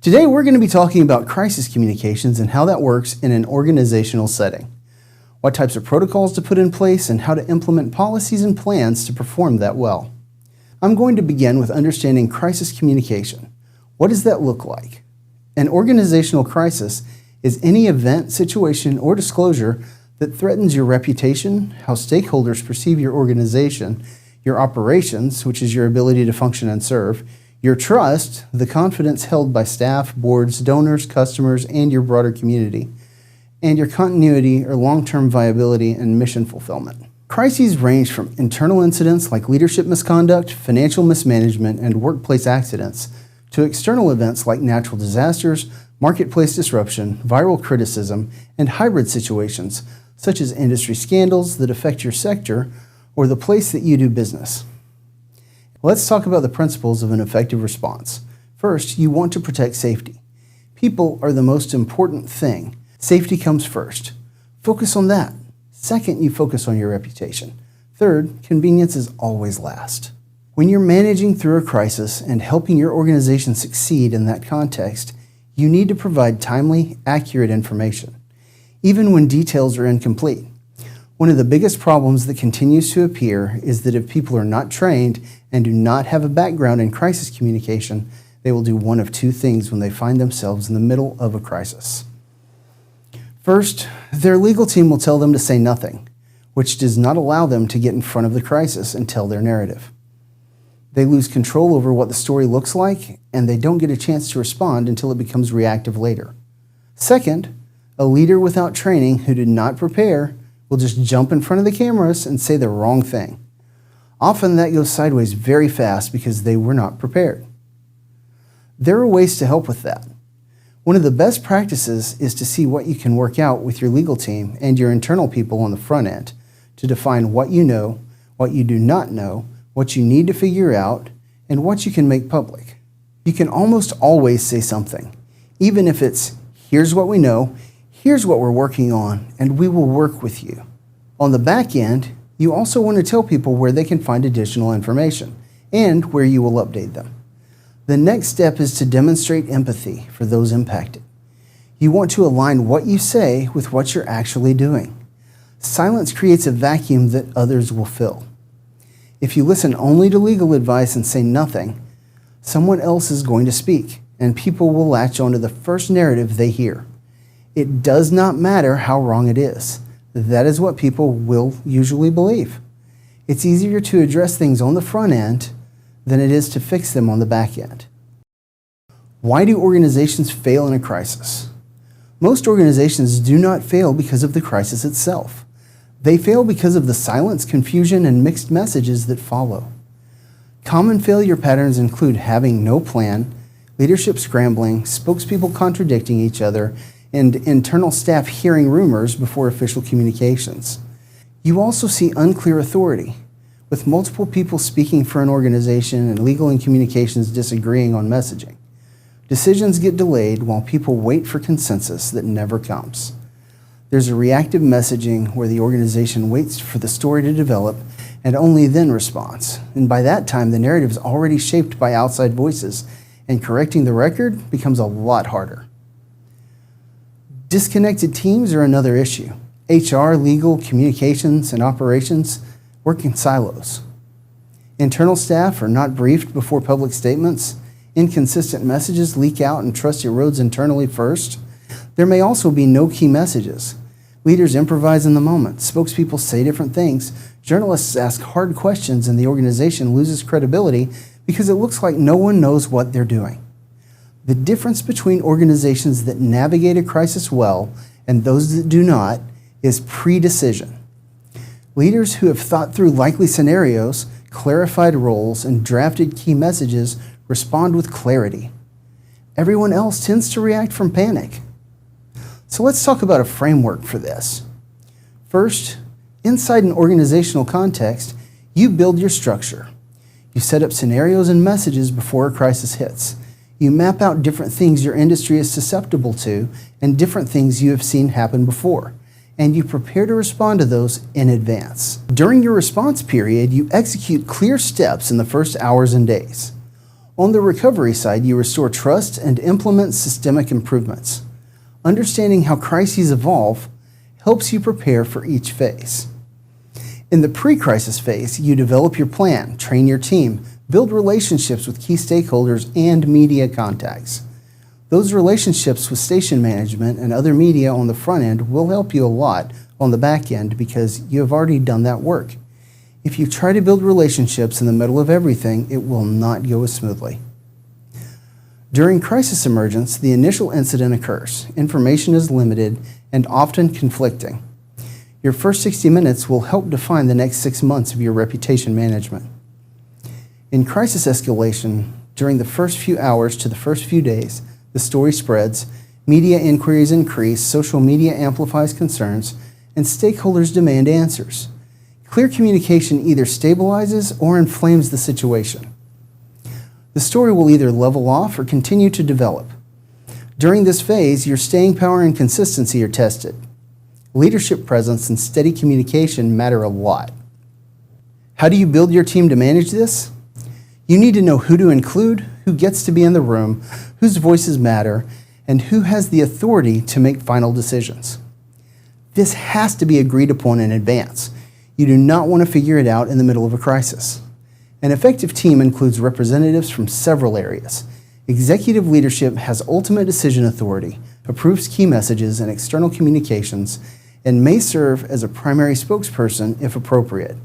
Today we're going to be talking about crisis communications and how that works in an organizational setting, what types of protocols to put in place, and how to implement policies and plans to perform that well. I'm going to begin with understanding crisis communication. What does that look like? An organizational crisis is any event, situation, or disclosure that threatens your reputation, how stakeholders perceive your organization, your operations, which is your ability to function and serve, your trust, the confidence held by staff, boards, donors, customers, and your broader community, and your continuity or long-term viability and mission fulfillment. Crises range from internal incidents like leadership misconduct, financial mismanagement, and workplace accidents, to external events like natural disasters, marketplace disruption, viral criticism, and hybrid situations, such as industry scandals that affect your sector or the place that you do business. Let's talk about the principles of an effective response. First, you want to protect safety. People are the most important thing. Safety comes first. Focus on that. Second, you focus on your reputation. Third, convenience is always last. When you're managing through a crisis and helping your organization succeed in that context, you need to provide timely, accurate information, even when details are incomplete. One of the biggest problems that continues to appear is that if people are not trained and do not have a background in crisis communication, they will do one of two things when they find themselves in the middle of a crisis. First, their legal team will tell them to say nothing, which does not allow them to get in front of the crisis and tell their narrative. They lose control over what the story looks like, and they don't get a chance to respond until it becomes reactive later. Second, a leader without training who did not prepare will just jump in front of the cameras and say the wrong thing. Often that goes sideways very fast because they were not prepared. There are ways to help with that. One of the best practices is to see what you can work out with your legal team and your internal people on the front end to define what you know, what you do not know, what you need to figure out, and what you can make public. You can almost always say something, even if it's, here's what we know, here's what we're working on, and we will work with you. On the back end, you also want to tell people where they can find additional information and where you will update them. The next step is to demonstrate empathy for those impacted. You want to align what you say with what you're actually doing. Silence creates a vacuum that others will fill. If you listen only to legal advice and say nothing, someone else is going to speak, and people will latch onto the first narrative they hear. It does not matter how wrong it is. That is what people will usually believe. It's easier to address things on the front end than it is to fix them on the back end. Why do organizations fail in a crisis? Most organizations do not fail because of the crisis itself. They fail because of the silence, confusion, and mixed messages that follow. Common failure patterns include having no plan, leadership scrambling, spokespeople contradicting each other, and internal staff hearing rumors before official communications. You also see unclear authority, with multiple people speaking for an organization and legal and communications disagreeing on messaging. Decisions get delayed while people wait for consensus that never comes. There's a reactive messaging where the organization waits for the story to develop and only then responds. And by that time, the narrative is already shaped by outside voices, and correcting the record becomes a lot harder. Disconnected teams are another issue. HR, legal, communications, and operations work in silos. Internal staff are not briefed before public statements. Inconsistent messages leak out and trust erodes internally first. There may also be no key messages. Leaders improvise in the moment. Spokespeople say different things. Journalists ask hard questions, and the organization loses credibility because it looks like no one knows what they're doing. The difference between organizations that navigate a crisis well and those that do not is pre-decision. Leaders who have thought through likely scenarios, clarified roles, and drafted key messages respond with clarity. Everyone else tends to react from panic. So let's talk about a framework for this. First, inside an organizational context, you build your structure. You set up scenarios and messages before a crisis hits. You map out different things your industry is susceptible to and different things you have seen happen before, and you prepare to respond to those in advance. During your response period, you execute clear steps in the first hours and days. On the recovery side, you restore trust and implement systemic improvements. Understanding how crises evolve helps you prepare for each phase. In the pre-crisis phase, you develop your plan, train your team, build relationships with key stakeholders and media contacts. Those relationships with station management and other media on the front end will help you a lot on the back end because you have already done that work. If you try to build relationships in the middle of everything, it will not go as smoothly. During crisis emergence, the initial incident occurs. Information is limited and often conflicting. Your first 60 minutes will help define the next 6 months of your reputation management. In crisis escalation, during the first few hours to the first few days, the story spreads, media inquiries increase, social media amplifies concerns, and stakeholders demand answers. Clear communication either stabilizes or inflames the situation. The story will either level off or continue to develop. During this phase, your staying power and consistency are tested. Leadership presence and steady communication matter a lot. How do you build your team to manage this? You need to know who to include, who gets to be in the room, whose voices matter, and who has the authority to make final decisions. This has to be agreed upon in advance. You do not want to figure it out in the middle of a crisis. An effective team includes representatives from several areas. Executive leadership has ultimate decision authority, approves key messages and external communications, and may serve as a primary spokesperson if appropriate,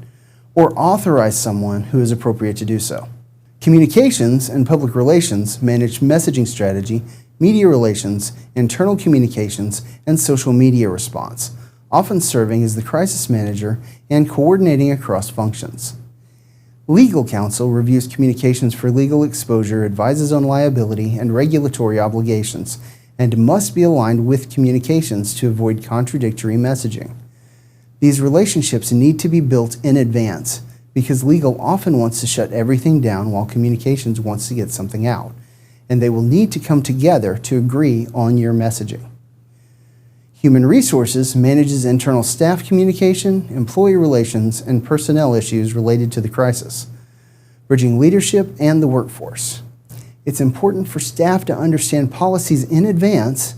or authorize someone who is appropriate to do so. Communications and public relations manage messaging strategy, media relations, internal communications, and social media response, often serving as the crisis manager and coordinating across functions. Legal counsel reviews communications for legal exposure, advises on liability and regulatory obligations, and must be aligned with communications to avoid contradictory messaging. These relationships need to be built in advance because legal often wants to shut everything down while communications wants to get something out, and they will need to come together to agree on your messaging. Human Resources manages internal staff communication, employee relations, and personnel issues related to the crisis, bridging leadership and the workforce. It's important for staff to understand policies in advance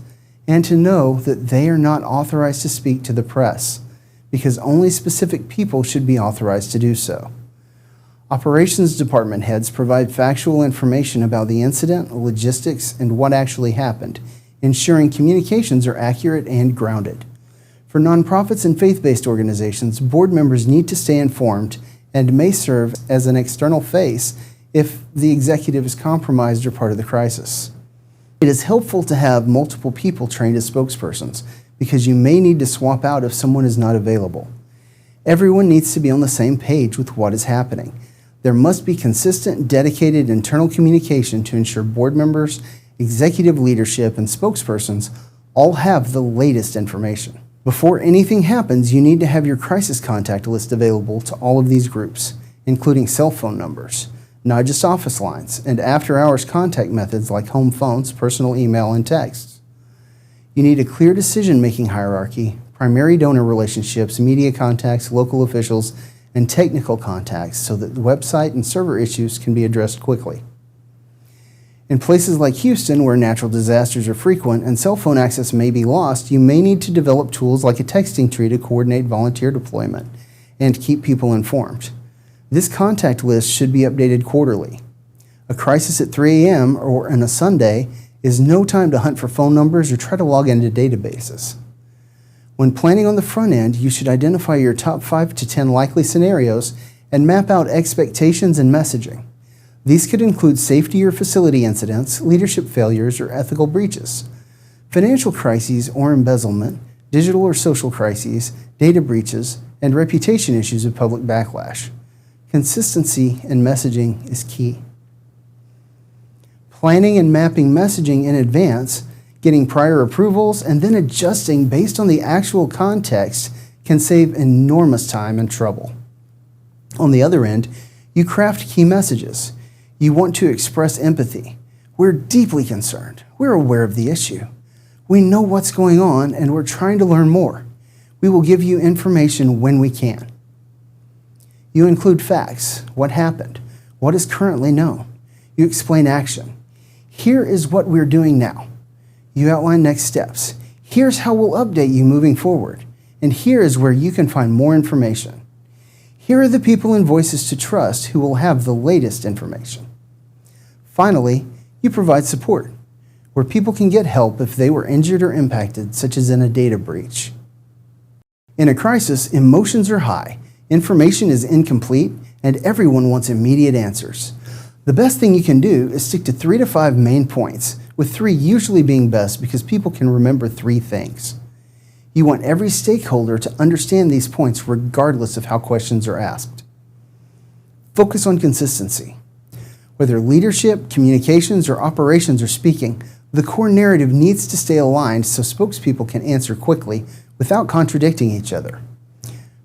and to know that they are not authorized to speak to the press, because only specific people should be authorized to do so. Operations department heads provide factual information about the incident, logistics, and what actually happened, ensuring communications are accurate and grounded. For nonprofits and faith-based organizations, board members need to stay informed and may serve as an external face if the executive is compromised or part of the crisis. It is helpful to have multiple people trained as spokespersons because you may need to swap out if someone is not available. Everyone needs to be on the same page with what is happening. There must be consistent, dedicated internal communication to ensure board members, executive leadership, and spokespersons all have the latest information. Before anything happens, you need to have your crisis contact list available to all of these groups, including cell phone numbers, not just office lines, and after-hours contact methods like home phones, personal email, and texts. You need a clear decision-making hierarchy, primary donor relationships, media contacts, local officials, and technical contacts so that the website and server issues can be addressed quickly. In places like Houston, where natural disasters are frequent and cell phone access may be lost, you may need to develop tools like a texting tree to coordinate volunteer deployment and keep people informed. This contact list should be updated quarterly. A crisis at 3 a.m. or on a Sunday is no time to hunt for phone numbers or try to log into databases. When planning on the front end, you should identify your top 5 to 10 likely scenarios and map out expectations and messaging. These could include safety or facility incidents, leadership failures, or ethical breaches, financial crises or embezzlement, digital or social crises, data breaches, and reputation issues of public backlash. Consistency in messaging is key. Planning and mapping messaging in advance, getting prior approvals, and then adjusting based on the actual context can save enormous time and trouble. On the other end, you craft key messages. You want to express empathy. We're deeply concerned. We're aware of the issue. We know what's going on and we're trying to learn more. We will give you information when we can. You include facts, what happened, what is currently known. You explain action. Here is what we're doing now. You outline next steps. Here's how we'll update you moving forward. And here is where you can find more information. Here are the people and voices to trust who will have the latest information. Finally, you provide support, where people can get help if they were injured or impacted, such as in a data breach. In a crisis, emotions are high, information is incomplete, and everyone wants immediate answers. The best thing you can do is stick to 3 to 5 main points, with 3 usually being best because people can remember 3 things. You want every stakeholder to understand these points regardless of how questions are asked. Focus on consistency. Whether leadership, communications, or operations are speaking, the core narrative needs to stay aligned so spokespeople can answer quickly without contradicting each other.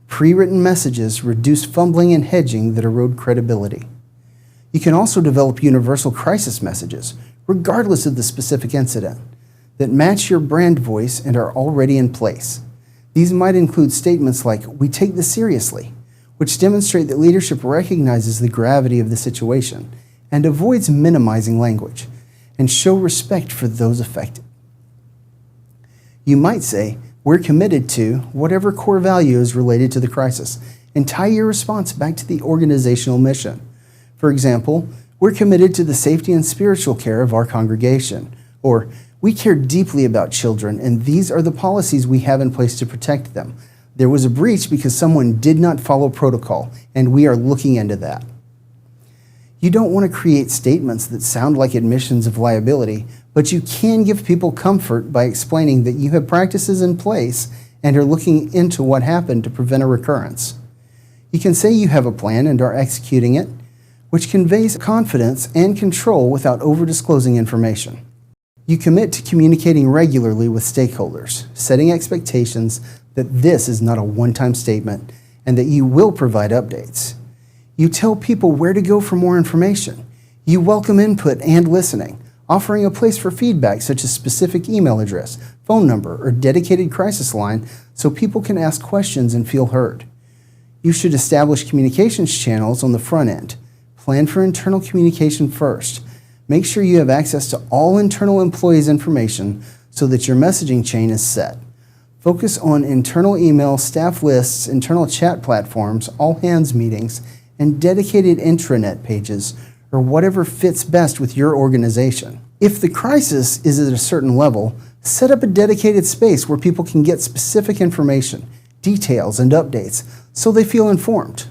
Pre-written messages reduce fumbling and hedging that erode credibility. You can also develop universal crisis messages, regardless of the specific incident, that match your brand voice and are already in place. These might include statements like, "We take this seriously," which demonstrate that leadership recognizes the gravity of the situation and avoids minimizing language, and show respect for those affected. You might say, "We're committed to whatever core value is related to the crisis," and tie your response back to the organizational mission. For example, "We're committed to the safety and spiritual care of our congregation," or "We care deeply about children, and these are the policies we have in place to protect them. There was a breach because someone did not follow protocol, and we are looking into that." You don't want to create statements that sound like admissions of liability, but you can give people comfort by explaining that you have practices in place and are looking into what happened to prevent a recurrence. You can say you have a plan and are executing it, which conveys confidence and control without over-disclosing information. You commit to communicating regularly with stakeholders, setting expectations that this is not a one-time statement and that you will provide updates. You tell people where to go for more information. You welcome input and listening, offering a place for feedback such as specific email address, phone number, or dedicated crisis line so people can ask questions and feel heard. You should establish communications channels on the front end. Plan for internal communication first. Make sure you have access to all internal employees' information so that your messaging chain is set. Focus on internal email, staff lists, internal chat platforms, all hands meetings, and dedicated intranet pages, or whatever fits best with your organization. If the crisis is at a certain level, set up a dedicated space where people can get specific information, details, and updates so they feel informed.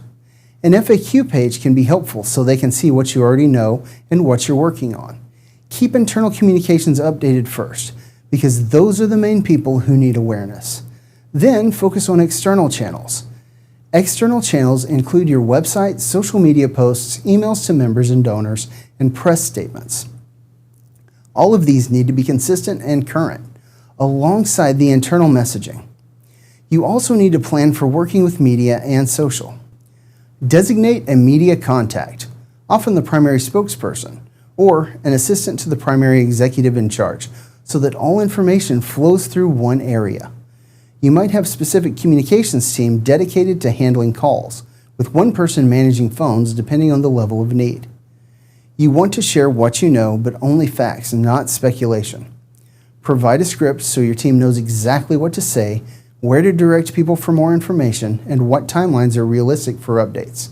An FAQ page can be helpful so they can see what you already know and what you're working on. Keep internal communications updated first, because those are the main people who need awareness. Then focus on external channels. External channels include your website, social media posts, emails to members and donors, and press statements. All of these need to be consistent and current, alongside the internal messaging. You also need to plan for working with media and social. Designate a media contact, often the primary spokesperson, or an assistant to the primary executive in charge, so that all information flows through one area. You might have a specific communications team dedicated to handling calls, with one person managing phones depending on the level of need. You want to share what you know, but only facts, not speculation. Provide a script so your team knows exactly what to say, where to direct people for more information, and what timelines are realistic for updates.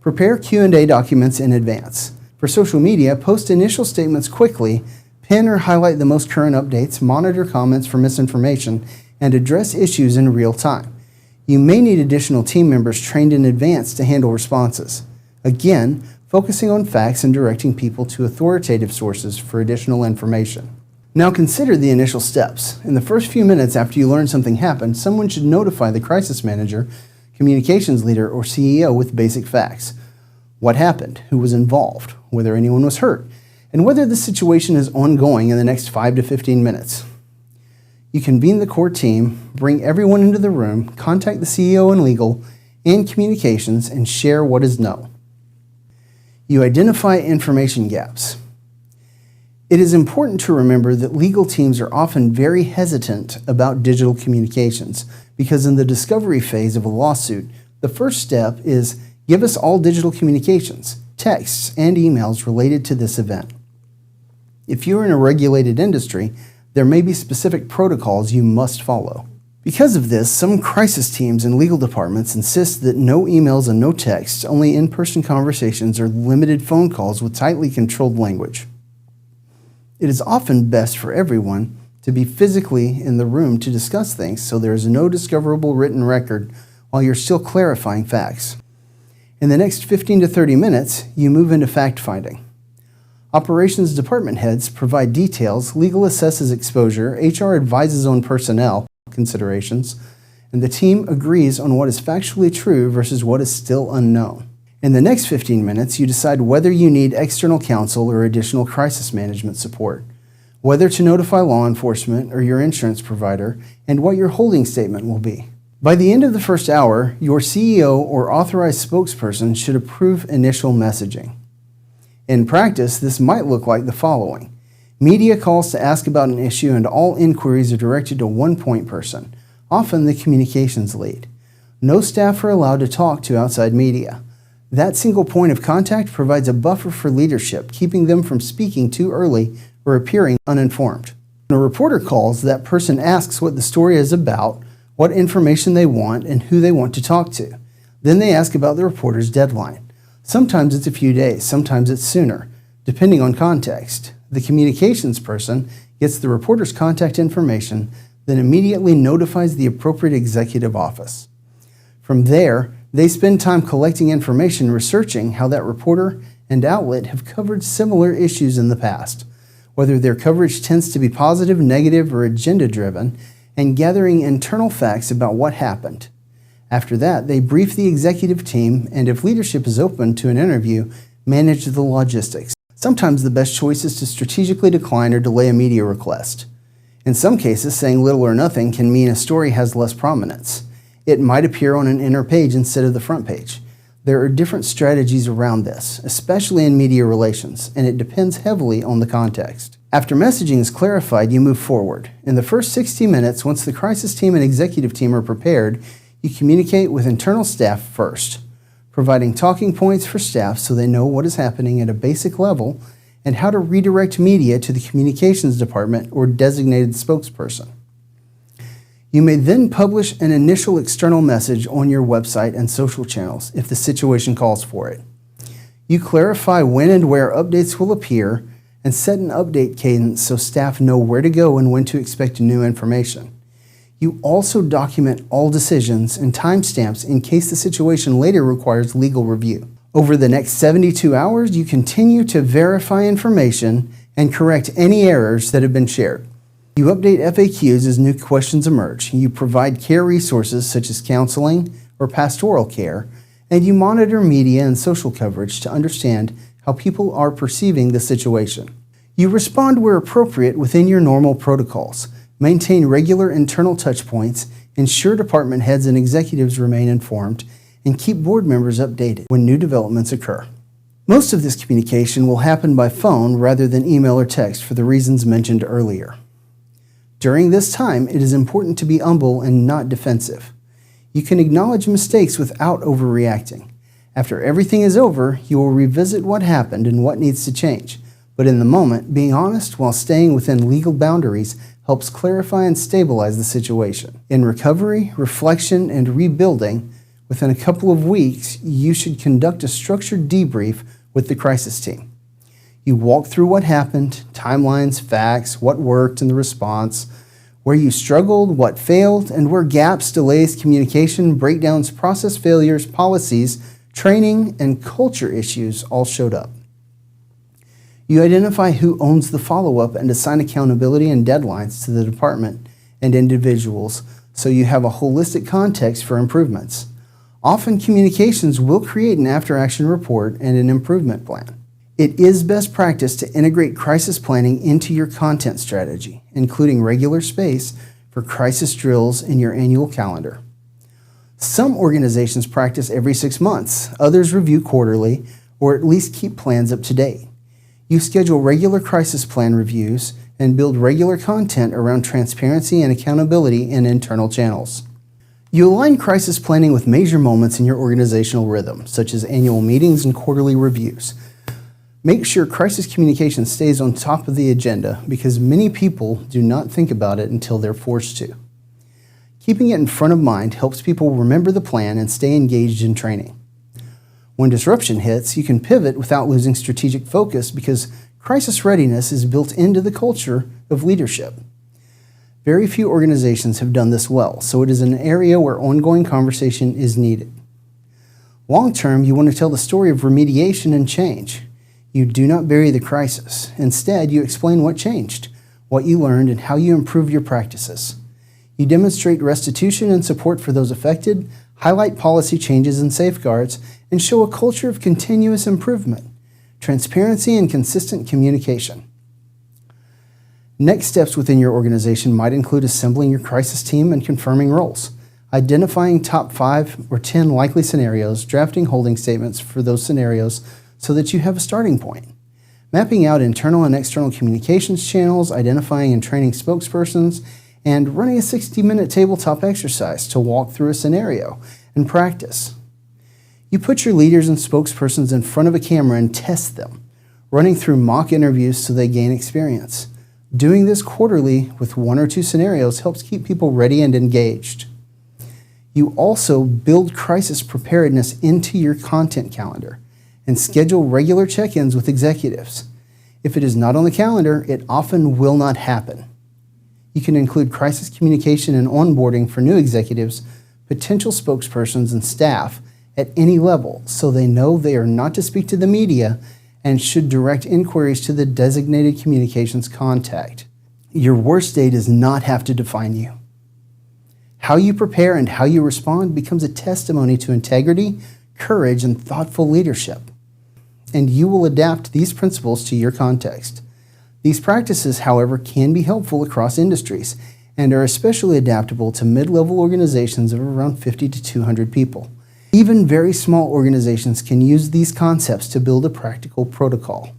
Prepare Q&A documents in advance. For social media, post initial statements quickly, pin or highlight the most current updates, monitor comments for misinformation, and address issues in real time. You may need additional team members trained in advance to handle responses. Again, focusing on facts and directing people to authoritative sources for additional information. Now consider the initial steps. In the first few minutes after you learn something happened, someone should notify the crisis manager, communications leader, or CEO with basic facts. What happened, who was involved, whether anyone was hurt, and whether the situation is ongoing in the next 5 to 15 minutes. You convene the core team, bring everyone into the room, contact the CEO and legal, and communications, and share what is known. You identify information gaps. It is important to remember that legal teams are often very hesitant about digital communications because in the discovery phase of a lawsuit, the first step is give us all digital communications. texts, and emails related to this event. If you're in a regulated industry, there may be specific protocols you must follow. Because of this, some crisis teams and legal departments insist that no emails and no texts, only in-person conversations or limited phone calls with tightly controlled language. It is often best for everyone to be physically in the room to discuss things so there is no discoverable written record while you're still clarifying facts. In the next 15 to 30 minutes, you move into fact-finding. Operations department heads provide details, legal assesses exposure, HR advises on personnel considerations, and the team agrees on what is factually true versus what is still unknown. In the next 15 minutes, you decide whether you need external counsel or additional crisis management support, whether to notify law enforcement or your insurance provider, and what your holding statement will be. By the end of the first hour, your CEO or authorized spokesperson should approve initial messaging. In practice, this might look like the following. Media calls to ask about an issue and all inquiries are directed to one point person, often the communications lead. No staff are allowed to talk to outside media. That single point of contact provides a buffer for leadership, keeping them from speaking too early or appearing uninformed. When a reporter calls, that person asks what the story is about, what information they want, and who they want to talk to. Then they ask about the reporter's deadline. Sometimes it's a few days, sometimes it's sooner, depending on context. The communications person gets the reporter's contact information, then immediately notifies the appropriate executive office. From there, they spend time collecting information, researching how that reporter and outlet have covered similar issues in the past, whether their coverage tends to be positive, negative, or agenda-driven, and gathering internal facts about what happened. After that, they brief the executive team, and if leadership is open to an interview, manage the logistics. Sometimes the best choice is to strategically decline or delay a media request. In some cases, saying little or nothing can mean a story has less prominence. It might appear on an inner page instead of the front page. There are different strategies around this, especially in media relations, and it depends heavily on the context. After messaging is clarified, you move forward. In the first 60 minutes, once the crisis team and executive team are prepared, you communicate with internal staff first, providing talking points for staff so they know what is happening at a basic level and how to redirect media to the communications department or designated spokesperson. You may then publish an initial external message on your website and social channels if the situation calls for it. You clarify when and where updates will appear and set an update cadence so staff know where to go and when to expect new information. You also document all decisions and timestamps in case the situation later requires legal review. Over the next 72 hours, you continue to verify information and correct any errors that have been shared. You update FAQs as new questions emerge. You provide care resources such as counseling or pastoral care, and you monitor media and social coverage to understand how people are perceiving the situation. You respond where appropriate within your normal protocols. Maintain regular internal touch points, ensure department heads and executives remain informed, and keep board members updated when new developments occur. Most of this communication will happen by phone rather than email or text for the reasons mentioned earlier. During this time, it is important to be humble and not defensive. You can acknowledge mistakes without overreacting. After everything is over, you will revisit what happened and what needs to change. But in the moment, being honest while staying within legal boundaries helps clarify and stabilize the situation. In recovery, reflection, and rebuilding, within a couple of weeks, you should conduct a structured debrief with the crisis team. You walk through what happened, timelines, facts, what worked in the response, where you struggled, what failed, and where gaps, delays, communication, breakdowns, process failures, policies, training, and culture issues all showed up. You identify who owns the follow-up and assign accountability and deadlines to the department and individuals so you have a holistic context for improvements. Often communications will create an after-action report and an improvement plan. It is best practice to integrate crisis planning into your content strategy, including regular space for crisis drills in your annual calendar. Some organizations practice every 6 months, others review quarterly, or at least keep plans up to date. You schedule regular crisis plan reviews and build regular content around transparency and accountability in internal channels. You align crisis planning with major moments in your organizational rhythm, such as annual meetings and quarterly reviews. Make sure crisis communication stays on top of the agenda because many people do not think about it until they're forced to. Keeping it in front of mind helps people remember the plan and stay engaged in training. When disruption hits, you can pivot without losing strategic focus because crisis readiness is built into the culture of leadership. Very few organizations have done this well, so it is an area where ongoing conversation is needed. Long term, you want to tell the story of remediation and change. You do not bury the crisis. Instead, you explain what changed, what you learned, and how you improved your practices. You demonstrate restitution and support for those affected, highlight policy changes and safeguards, and show a culture of continuous improvement, transparency, and consistent communication. Next steps within your organization might include assembling your crisis team and confirming roles, identifying top 5 or 10 likely scenarios, drafting holding statements for those scenarios so that you have a starting point, mapping out internal and external communications channels, identifying and training spokespersons, and running a 60-minute tabletop exercise to walk through a scenario and practice. You put your leaders and spokespersons in front of a camera and test them, running through mock interviews so they gain experience. Doing this quarterly with 1 or 2 scenarios helps keep people ready and engaged. You also build crisis preparedness into your content calendar and schedule regular check-ins with executives. If it is not on the calendar, it often will not happen. You can include crisis communication and onboarding for new executives, potential spokespersons, and staff at any level so they know they are not to speak to the media and should direct inquiries to the designated communications contact. Your worst day does not have to define you. How you prepare and how you respond becomes a testimony to integrity, courage, and thoughtful leadership. And you will adapt these principles to your context. These practices, however, can be helpful across industries and are especially adaptable to mid-level organizations of around 50 to 200 people. Even very small organizations can use these concepts to build a practical protocol.